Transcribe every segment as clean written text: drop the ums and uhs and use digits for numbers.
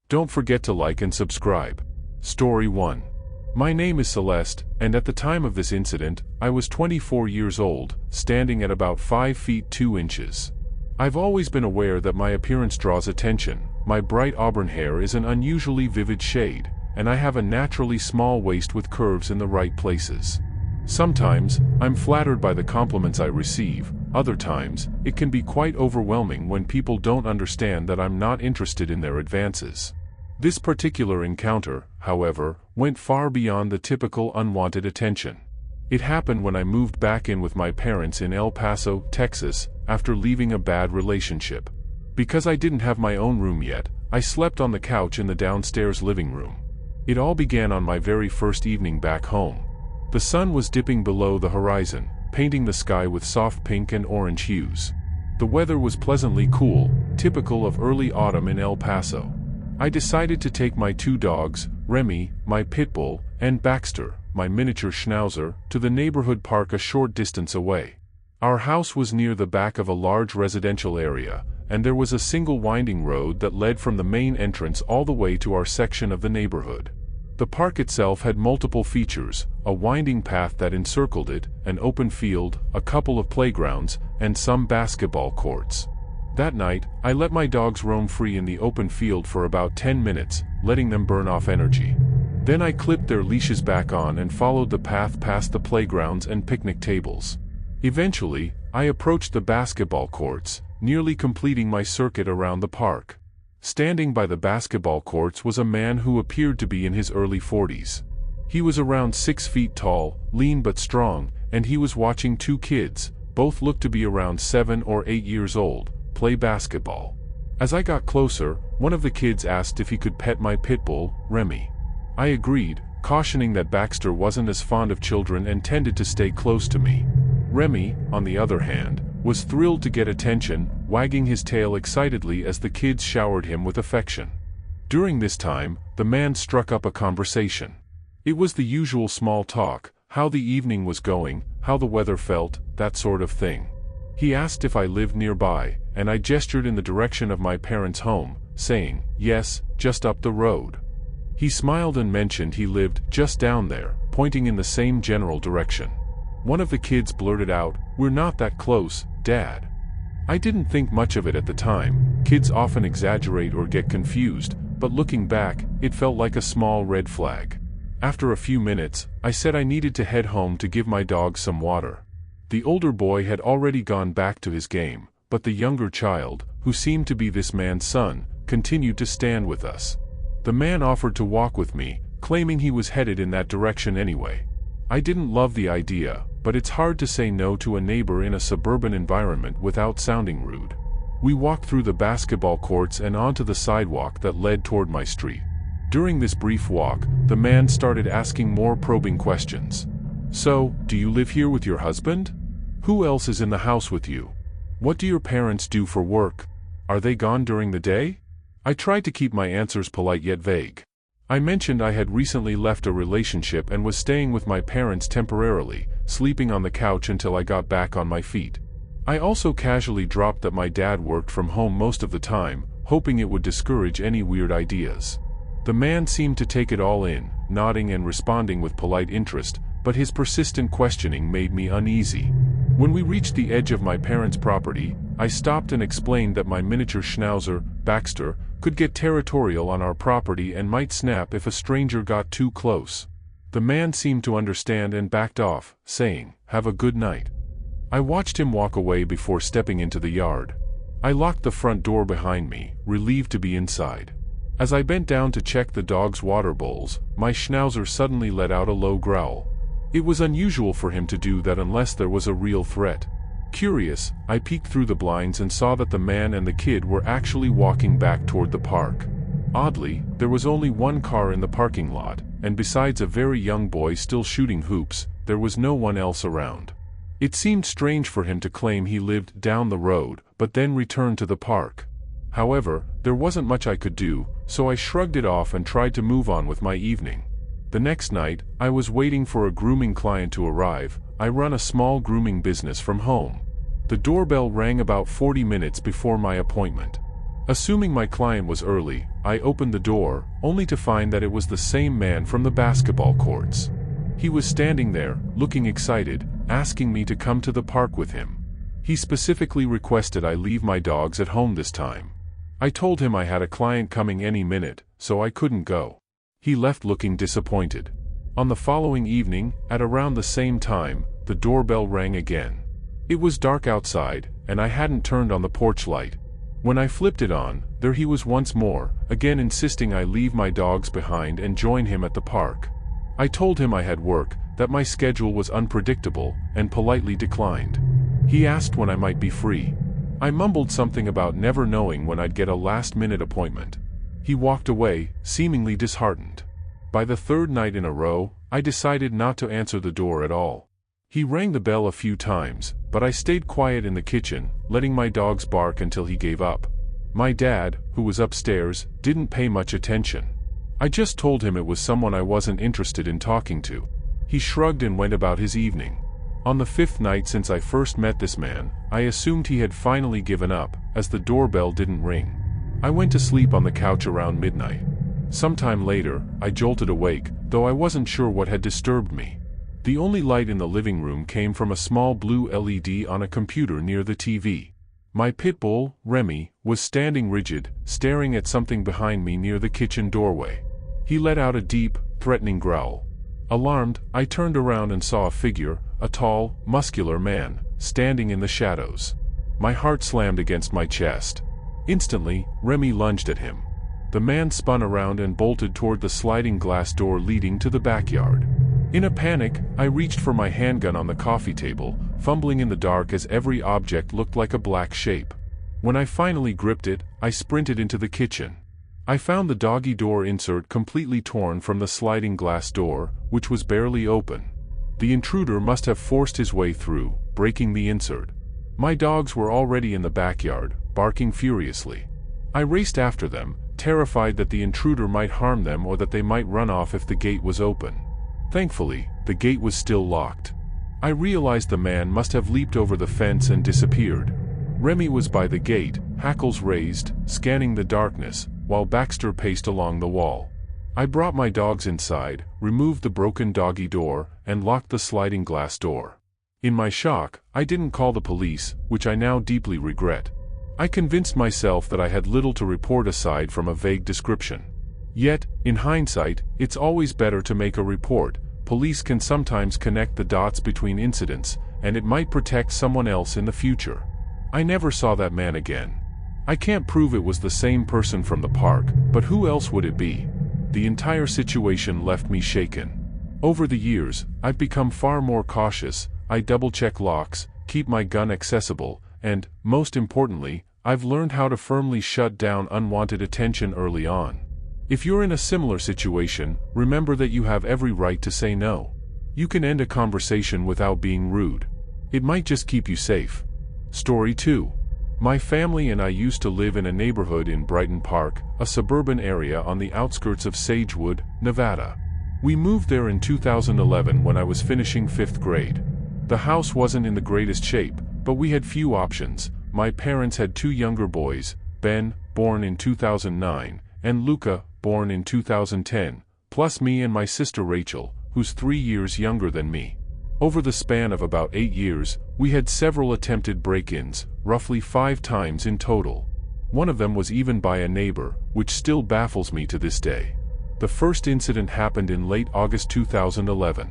Don't forget to like and subscribe. Story 1. My name is Celeste, and at the time of this incident, I was 24 years old, standing at about 5 feet 2 inches. I've always been aware that my appearance draws attention. My bright auburn hair is an unusually vivid shade, and I have a naturally small waist with curves in the right places. Sometimes, I'm flattered by the compliments I receive. Other times, it can be quite overwhelming when people don't understand that I'm not interested in their advances. This particular encounter, however, went far beyond the typical unwanted attention. It happened when I moved back in with my parents in El Paso, Texas, after leaving a bad relationship. Because I didn't have my own room yet, I slept on the couch in the downstairs living room. It all began on my very first evening back home. The sun was dipping below the horizon, painting the sky with soft pink and orange hues. The weather was pleasantly cool, typical of early autumn in El Paso. I decided to take my 2 dogs, Remy, my pit bull, and Baxter, my miniature schnauzer, to the neighborhood park a short distance away. Our house was near the back of a large residential area, and there was a single winding road that led from the main entrance all the way to our section of the neighborhood. The park itself had multiple features: a winding path that encircled it, an open field, a couple of playgrounds, and some basketball courts. That night, I let my dogs roam free in the open field for about 10 minutes, letting them burn off energy. Then I clipped their leashes back on and followed the path past the playgrounds and picnic tables. Eventually, I approached the basketball courts, nearly completing my circuit around the park. Standing by the basketball courts was a man who appeared to be in his early 40s. He was around 6 feet tall, lean but strong, and he was watching 2 kids, both looked to be around 7 or 8 years old, play basketball. As I got closer, one of the kids asked if he could pet my pit bull, Remy. I agreed, cautioning that Baxter wasn't as fond of children and tended to stay close to me. Remy, on the other hand, was thrilled to get attention, wagging his tail excitedly as the kids showered him with affection. During this time, the man struck up a conversation. It was the usual small talk, how the evening was going, how the weather felt, that sort of thing. He asked if I lived nearby, and I gestured in the direction of my parents' home, saying, "Yes, just up the road." He smiled and mentioned he lived just down there, pointing in the same general direction. One of the kids blurted out, "We're not that close, Dad." I didn't think much of it at the time. Kids often exaggerate or get confused, but looking back, it felt like a small red flag. After a few minutes, I said I needed to head home to give my dogs some water. The older boy had already gone back to his game, but the younger child, who seemed to be this man's son, continued to stand with us. The man offered to walk with me, claiming he was headed in that direction anyway. I didn't love the idea, but it's hard to say no to a neighbor in a suburban environment without sounding rude. We walked through the basketball courts and onto the sidewalk that led toward my street. During this brief walk, the man started asking more probing questions. "So, do you live here with your husband? Who else is in the house with you? What do your parents do for work? Are they gone during the day?" I tried to keep my answers polite yet vague. I mentioned I had recently left a relationship and was staying with my parents temporarily, sleeping on the couch until I got back on my feet. I also casually dropped that my dad worked from home most of the time, hoping it would discourage any weird ideas. The man seemed to take it all in, nodding and responding with polite interest, but his persistent questioning made me uneasy. When we reached the edge of my parents' property, I stopped and explained that my miniature schnauzer, Baxter, could get territorial on our property and might snap if a stranger got too close. The man seemed to understand and backed off, saying, "Have a good night." I watched him walk away before stepping into the yard. I locked the front door behind me, relieved to be inside. As I bent down to check the dog's water bowls, my schnauzer suddenly let out a low growl. It was unusual for him to do that unless there was a real threat. Curious, I peeked through the blinds and saw that the man and the kid were actually walking back toward the park. Oddly, there was only one car in the parking lot, and besides a very young boy still shooting hoops, there was no one else around. It seemed strange for him to claim he lived down the road, but then return to the park. However, there wasn't much I could do, so I shrugged it off and tried to move on with my evening. The next night, I was waiting for a grooming client to arrive. I run a small grooming business from home. The doorbell rang about 40 minutes before my appointment. Assuming my client was early, I opened the door, only to find that it was the same man from the basketball courts. He was standing there, looking excited, asking me to come to the park with him. He specifically requested I leave my dogs at home this time. I told him I had a client coming any minute, so I couldn't go. He left looking disappointed. On the following evening, at around the same time, the doorbell rang again. It was dark outside, and I hadn't turned on the porch light. When I flipped it on, there he was once more, again insisting I leave my dogs behind and join him at the park. I told him I had work, that my schedule was unpredictable, and politely declined. He asked when I might be free. I mumbled something about never knowing when I'd get a last-minute appointment. He walked away, seemingly disheartened. By the third night in a row, I decided not to answer the door at all. He rang the bell a few times, but I stayed quiet in the kitchen, letting my dogs bark until he gave up. My dad, who was upstairs, didn't pay much attention. I just told him it was someone I wasn't interested in talking to. He shrugged and went about his evening. On the fifth night since I first met this man, I assumed he had finally given up, as the doorbell didn't ring. I went to sleep on the couch around midnight. Sometime later, I jolted awake, though I wasn't sure what had disturbed me. The only light in the living room came from a small blue LED on a computer near the TV. My pit bull, Remy, was standing rigid, staring at something behind me near the kitchen doorway. He let out a deep, threatening growl. Alarmed, I turned around and saw a figure, a tall, muscular man, standing in the shadows. My heart slammed against my chest. Instantly, Remy lunged at him. The man spun around and bolted toward the sliding glass door leading to the backyard. In a panic, I reached for my handgun on the coffee table, fumbling in the dark as every object looked like a black shape. When I finally gripped it, I sprinted into the kitchen. I found the doggy door insert completely torn from the sliding glass door, which was barely open. The intruder must have forced his way through, breaking the insert. My dogs were already in the backyard, barking furiously. I raced after them, terrified that the intruder might harm them or that they might run off if the gate was open. Thankfully, the gate was still locked. I realized the man must have leaped over the fence and disappeared. Remy was by the gate, hackles raised, scanning the darkness, while Baxter paced along the wall. I brought my dogs inside, removed the broken doggy door, and locked the sliding glass door. In my shock, I didn't call the police, which I now deeply regret. I convinced myself that I had little to report aside from a vague description. Yet, in hindsight, it's always better to make a report. Police can sometimes connect the dots between incidents, and it might protect someone else in the future. I never saw that man again. I can't prove it was the same person from the park, but who else would it be? The entire situation left me shaken. Over the years, I've become far more cautious. I double-check locks, keep my gun accessible, and, most importantly, I've learned how to firmly shut down unwanted attention early on. If you're in a similar situation, remember that you have every right to say no. You can end a conversation without being rude. It might just keep you safe. Story 2. My family and I used to live in a neighborhood in Brighton Park, a suburban area on the outskirts of Sagewood, Nevada. We moved there in 2011 when I was finishing 5th grade. The house wasn't in the greatest shape, but we had few options. My parents had 2 younger boys, Ben, born in 2009, and Luca, born in 2010, plus me and my sister Rachel, who's 3 years younger than me. Over the span of about 8 years, we had several attempted break-ins, roughly 5 times in total. One of them was even by a neighbor, which still baffles me to this day. The first incident happened in late August 2011.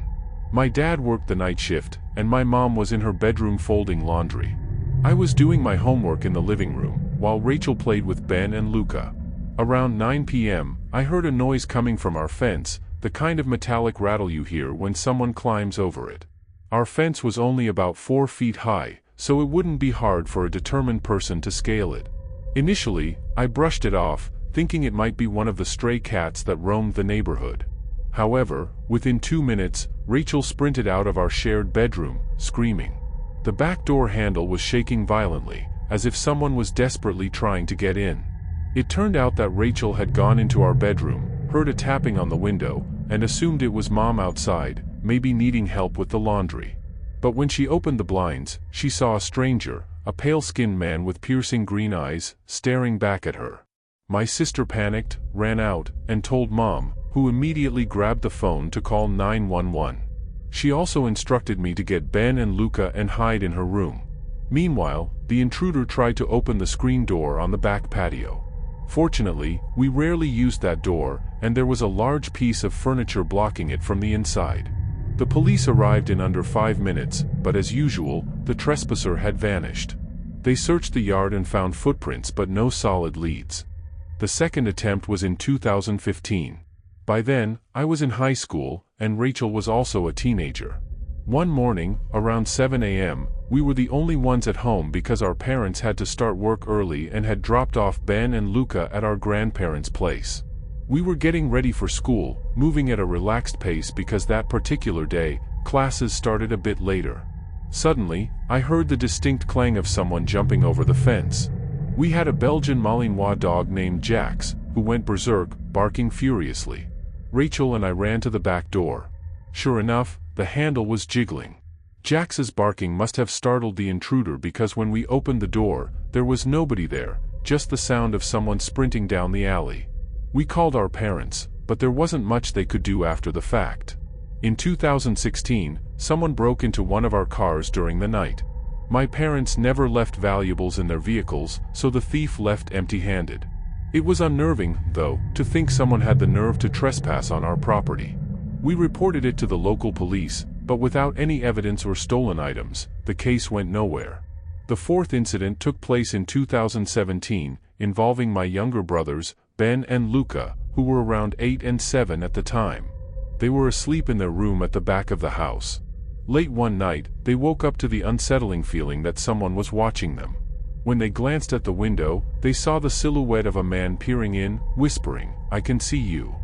My dad worked the night shift, and my mom was in her bedroom folding laundry. I was doing my homework in the living room, while Rachel played with Ben and Luca. Around 9 p.m., I heard a noise coming from our fence, the kind of metallic rattle you hear when someone climbs over it. Our fence was only about 4 feet high, so it wouldn't be hard for a determined person to scale it. Initially, I brushed it off, thinking it might be one of the stray cats that roamed the neighborhood. However, within 2 minutes, Rachel sprinted out of our shared bedroom, screaming. The back door handle was shaking violently, as if someone was desperately trying to get in. It turned out that Rachel had gone into our bedroom, heard a tapping on the window, and assumed it was Mom outside, maybe needing help with the laundry. But when she opened the blinds, she saw a stranger, a pale-skinned man with piercing green eyes, staring back at her. My sister panicked, ran out, and told Mom, who immediately grabbed the phone to call 911. She also instructed me to get Ben and Luca and hide in her room. Meanwhile, the intruder tried to open the screen door on the back patio. Fortunately, we rarely used that door, and there was a large piece of furniture blocking it from the inside. The police arrived in under 5 minutes, but as usual, the trespasser had vanished. They searched the yard and found footprints but no solid leads. The second attempt was in 2015. By then, I was in high school, and Rachel was also a teenager. One morning, around 7 a.m., we were the only ones at home because our parents had to start work early and had dropped off Ben and Luca at our grandparents' place. We were getting ready for school, moving at a relaxed pace because that particular day, classes started a bit later. Suddenly, I heard the distinct clang of someone jumping over the fence. We had a Belgian Malinois dog named Jax, who went berserk, barking furiously. Rachel and I ran to the back door. Sure enough, the handle was jiggling. Jax's barking must have startled the intruder because when we opened the door, there was nobody there, just the sound of someone sprinting down the alley. We called our parents, but there wasn't much they could do after the fact. In 2016, someone broke into one of our cars during the night. My parents never left valuables in their vehicles, so the thief left empty-handed. It was unnerving, though, to think someone had the nerve to trespass on our property. We reported it to the local police, but without any evidence or stolen items, the case went nowhere. The fourth incident took place in 2017, involving my younger brothers, Ben and Luca, who were around 8 and 7 at the time. They were asleep in their room at the back of the house. Late one night, they woke up to the unsettling feeling that someone was watching them. When they glanced at the window, they saw the silhouette of a man peering in, whispering, "I can see you."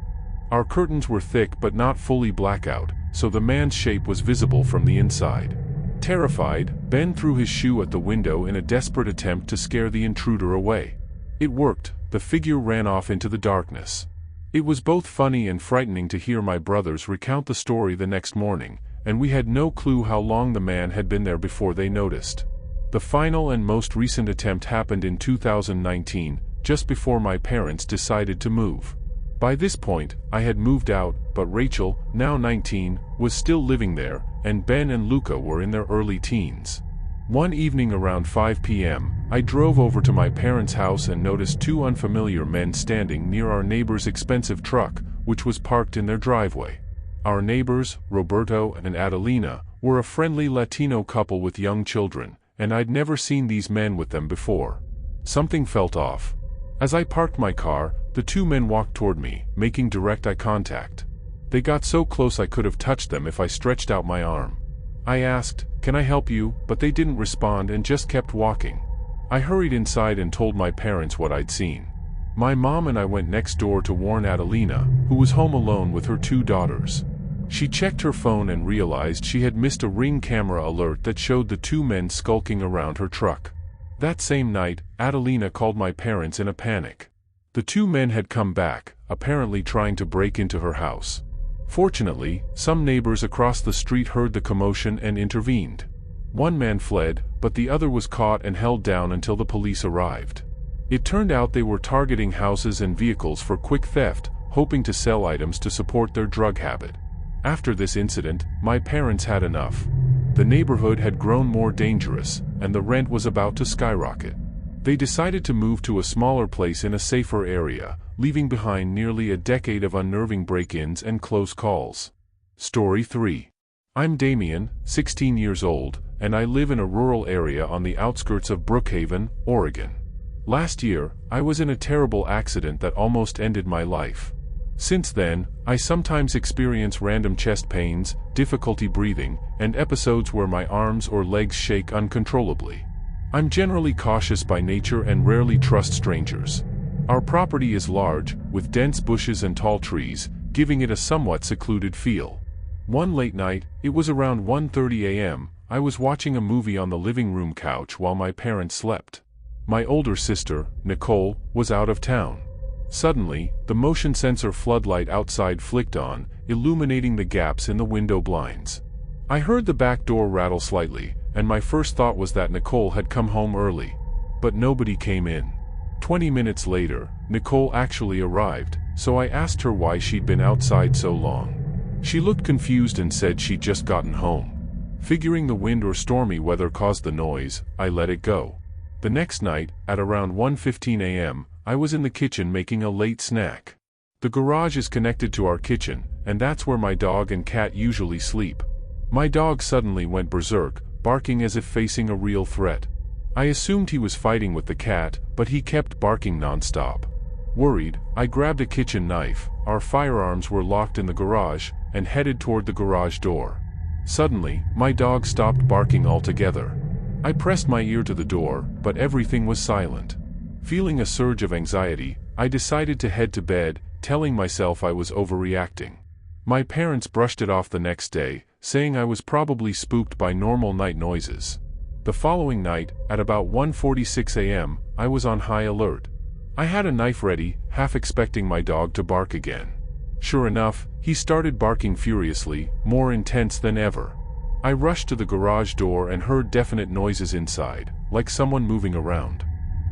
Our curtains were thick but not fully blackout, so the man's shape was visible from the inside. Terrified, Ben threw his shoe at the window in a desperate attempt to scare the intruder away. It worked. The figure ran off into the darkness. It was both funny and frightening to hear my brothers recount the story the next morning, and we had no clue how long the man had been there before they noticed. The final and most recent attempt happened in 2019, just before my parents decided to move. By this point, I had moved out, but Rachel, now 19, was still living there, and Ben and Luca were in their early teens. One evening around 5 p.m., I drove over to my parents' house and noticed two unfamiliar men standing near our neighbor's expensive truck, which was parked in their driveway. Our neighbors, Roberto and Adelina, were a friendly Latino couple with young children, and I'd never seen these men with them before. Something felt off. As I parked my car, the two men walked toward me, making direct eye contact. They got so close I could have touched them if I stretched out my arm. I asked, "Can I help you?" but they didn't respond and just kept walking. I hurried inside and told my parents what I'd seen. My mom and I went next door to warn Adelina, who was home alone with her two daughters. She checked her phone and realized she had missed a Ring camera alert that showed the two men skulking around her truck. That same night, Adelina called my parents in a panic. The two men had come back, apparently trying to break into her house. Fortunately, some neighbors across the street heard the commotion and intervened. One man fled, but the other was caught and held down until the police arrived. It turned out they were targeting houses and vehicles for quick theft, hoping to sell items to support their drug habit. After this incident, my parents had enough. The neighborhood had grown more dangerous, and the rent was about to skyrocket. They decided to move to a smaller place in a safer area, leaving behind nearly a decade of unnerving break-ins and close calls. Story 3. I'm Damien, 16 years old, and I live in a rural area on the outskirts of Brookhaven, Oregon. Last year, I was in a terrible accident that almost ended my life. Since then, I sometimes experience random chest pains, difficulty breathing, and episodes where my arms or legs shake uncontrollably. I'm generally cautious by nature and rarely trust strangers. Our property is large, with dense bushes and tall trees, giving it a somewhat secluded feel. One late night, it was around 1:30 a.m., I was watching a movie on the living room couch while my parents slept. My older sister, Nicole, was out of town. Suddenly, the motion sensor floodlight outside flicked on, illuminating the gaps in the window blinds. I heard the back door rattle slightly, and my first thought was that Nicole had come home early. But nobody came in. 20 minutes later, Nicole actually arrived, so I asked her why she'd been outside so long. She looked confused and said she'd just gotten home. Figuring the wind or stormy weather caused the noise, I let it go. The next night, at around 1:15 a.m., I was in the kitchen making a late snack. The garage is connected to our kitchen, and that's where my dog and cat usually sleep. My dog suddenly went berserk, barking as if facing a real threat. I assumed he was fighting with the cat, but he kept barking nonstop. Worried, I grabbed a kitchen knife, our firearms were locked in the garage, and headed toward the garage door. Suddenly, my dog stopped barking altogether. I pressed my ear to the door, but everything was silent. Feeling a surge of anxiety, I decided to head to bed, telling myself I was overreacting. My parents brushed it off the next day, saying I was probably spooked by normal night noises. The following night, at about 1:46 a.m., I was on high alert. I had a knife ready, half expecting my dog to bark again. Sure enough, he started barking furiously, more intense than ever. I rushed to the garage door and heard definite noises inside, like someone moving around.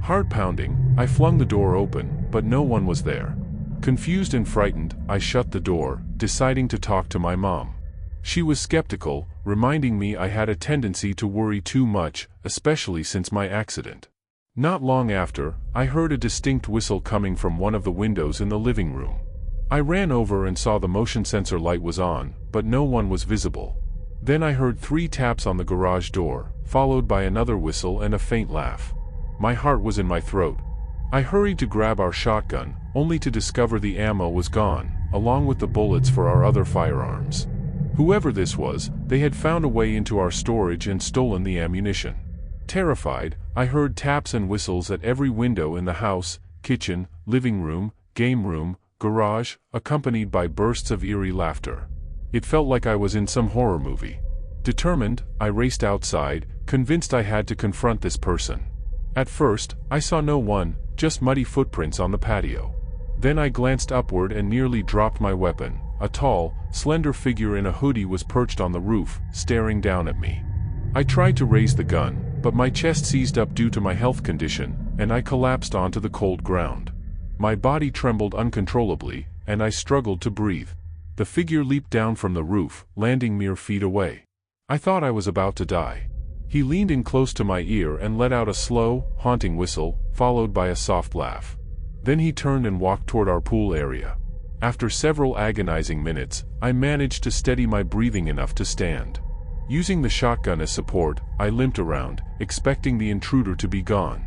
Heart pounding, I flung the door open, but no one was there. Confused and frightened, I shut the door, deciding to talk to my mom. She was skeptical, reminding me I had a tendency to worry too much, especially since my accident. Not long after, I heard a distinct whistle coming from one of the windows in the living room. I ran over and saw the motion sensor light was on, but no one was visible. Then I heard 3 taps on the garage door, followed by another whistle and a faint laugh. My heart was in my throat. I hurried to grab our shotgun, only to discover the ammo was gone, along with the bullets for our other firearms. Whoever this was, they had found a way into our storage and stolen the ammunition. Terrified, I heard taps and whistles at every window in the house, kitchen, living room, game room, garage, accompanied by bursts of eerie laughter. It felt like I was in some horror movie. Determined, I raced outside, convinced I had to confront this person. At first, I saw no one, just muddy footprints on the patio. Then I glanced upward and nearly dropped my weapon. A tall, slender figure in a hoodie was perched on the roof, staring down at me. I tried to raise the gun, but my chest seized up due to my health condition, and I collapsed onto the cold ground. My body trembled uncontrollably, and I struggled to breathe. The figure leaped down from the roof, landing mere feet away. I thought I was about to die. He leaned in close to my ear and let out a slow, haunting whistle, followed by a soft laugh. Then he turned and walked toward our pool area. After several agonizing minutes, I managed to steady my breathing enough to stand. Using the shotgun as support, I limped around, expecting the intruder to be gone.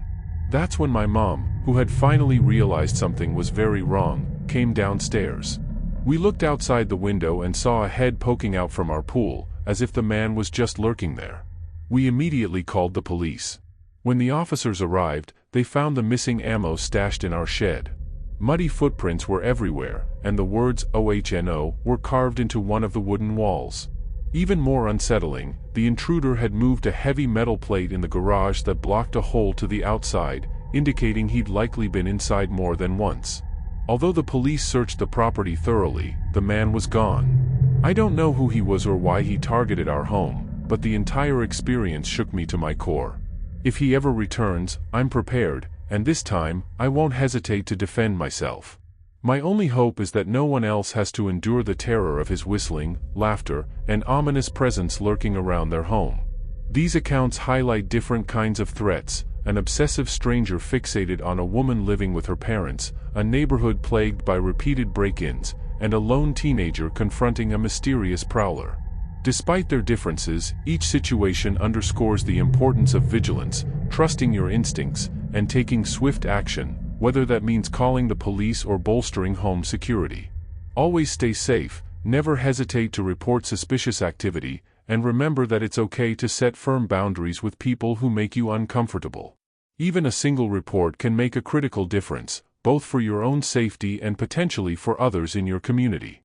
That's when my mom, who had finally realized something was very wrong, came downstairs. We looked outside the window and saw a head poking out from our pool, as if the man was just lurking there. We immediately called the police. When the officers arrived, they found the missing ammo stashed in our shed. Muddy footprints were everywhere, and the words OHNO were carved into one of the wooden walls. Even more unsettling, the intruder had moved a heavy metal plate in the garage that blocked a hole to the outside, indicating he'd likely been inside more than once. Although the police searched the property thoroughly, the man was gone. I don't know who he was or why he targeted our home, but the entire experience shook me to my core. If he ever returns, I'm prepared, and this time, I won't hesitate to defend myself. My only hope is that no one else has to endure the terror of his whistling, laughter, and ominous presence lurking around their home. These accounts highlight different kinds of threats: an obsessive stranger fixated on a woman living with her parents, a neighborhood plagued by repeated break-ins, and a lone teenager confronting a mysterious prowler. Despite their differences, each situation underscores the importance of vigilance, trusting your instincts, and taking swift action, whether that means calling the police or bolstering home security. Always stay safe, never hesitate to report suspicious activity, and remember that it's okay to set firm boundaries with people who make you uncomfortable. Even a single report can make a critical difference, both for your own safety and potentially for others in your community.